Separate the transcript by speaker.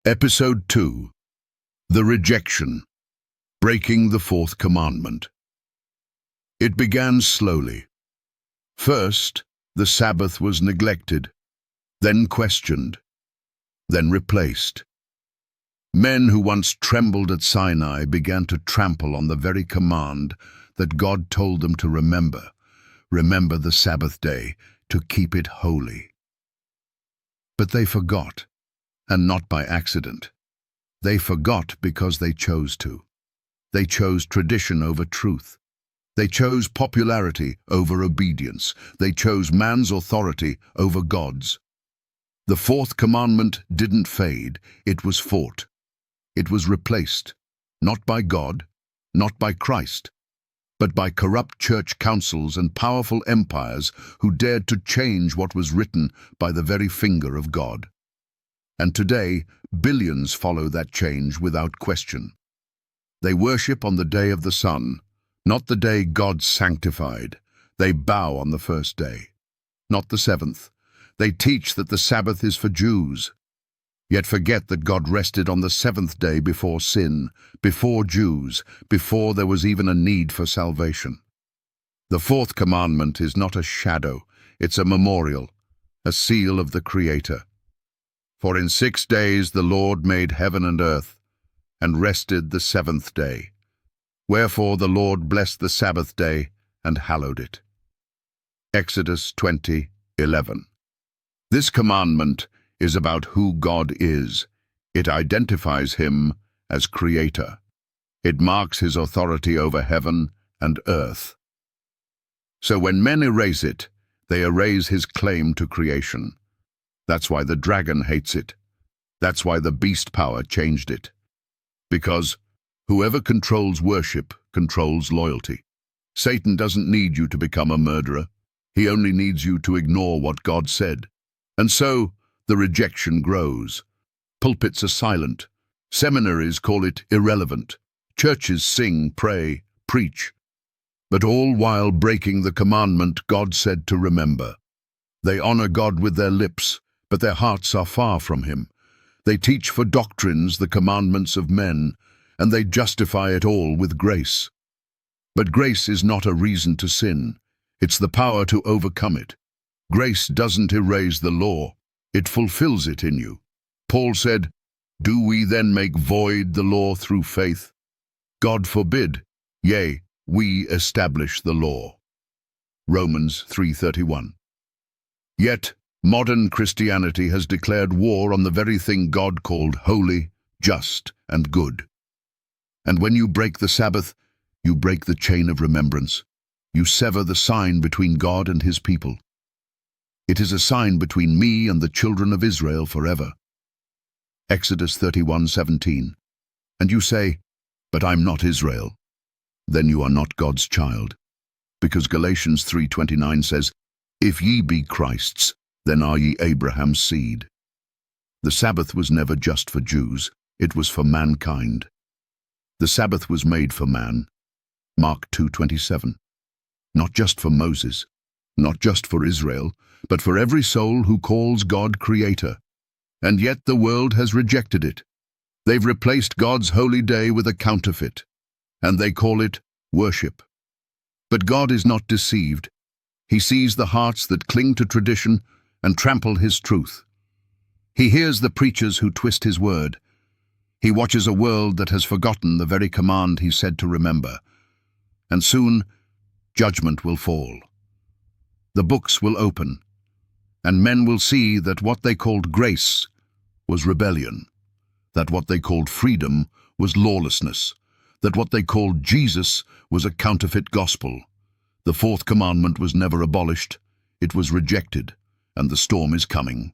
Speaker 1: Episode 2. The Rejection. Breaking the Fourth Commandment. It began slowly. First, the Sabbath was neglected, then questioned, then replaced. Men who once trembled at Sinai began to trample on the very command that God told them to remember the Sabbath day, to keep it holy. But they forgot. And not by accident. They forgot because they chose to. They chose tradition over truth. They chose popularity over obedience. They chose man's authority over God's. The fourth commandment didn't fade, it was fought. It was replaced, not by God, not by Christ, but by corrupt church councils and powerful empires who dared to change what was written by the very finger of God. And today, billions follow that change without question. They worship on the day of the sun, not the day God sanctified. They bow on the first day, not the seventh. They teach that the Sabbath is for Jews, yet forget that God rested on the seventh day before sin, before Jews, before there was even a need for salvation. The fourth commandment is not a shadow, it's a memorial, a seal of the Creator. For in 6 days the Lord made heaven and earth, and rested the seventh day. Wherefore the Lord blessed the Sabbath day and hallowed it. Exodus 20:11. This commandment is about who God is. It identifies him as Creator. It marks his authority over heaven and earth. So when men erase it, they erase his claim to creation. That's why the dragon hates it. That's why the beast power changed it. Because whoever controls worship controls loyalty. Satan doesn't need you to become a murderer. He only needs you to ignore what God said. And so the rejection grows. Pulpits are silent. Seminaries call it irrelevant. Churches sing, pray, preach. But all while breaking the commandment God said to remember. They honor God with their lips, but their hearts are far from him. They teach for doctrines the commandments of men, and they justify it all with grace. But grace is not a reason to sin. It's the power to overcome it. Grace doesn't erase the law. It fulfills it in you. Paul said, "Do we then make void the law through faith? God forbid. Yea, we establish the law." Romans 3:31. Yet, modern Christianity has declared war on the very thing God called holy, just, and good. And when you break the Sabbath, you break the chain of remembrance. You sever the sign between God and his people. It is a sign between me and the children of Israel forever. Exodus 31:17. And you say, "But I'm not Israel." Then you are not God's child. Because Galatians 3:29 says, "If ye be Christ's, then are ye Abraham's seed." The Sabbath was never just for Jews, it was for mankind. The Sabbath was made for man. Mark 2:27. Not just for Moses, not just for Israel, but for every soul who calls God Creator. And yet the world has rejected it. They've replaced God's holy day with a counterfeit, and they call it worship. But God is not deceived. He sees the hearts that cling to tradition and trample his truth. He hears the preachers who twist his word. He watches a world that has forgotten the very command he said to remember. And soon, judgment will fall. The books will open, and men will see that what they called grace was rebellion, that what they called freedom was lawlessness, that what they called Jesus was a counterfeit gospel. The fourth commandment was never abolished, it was rejected, and the storm is coming.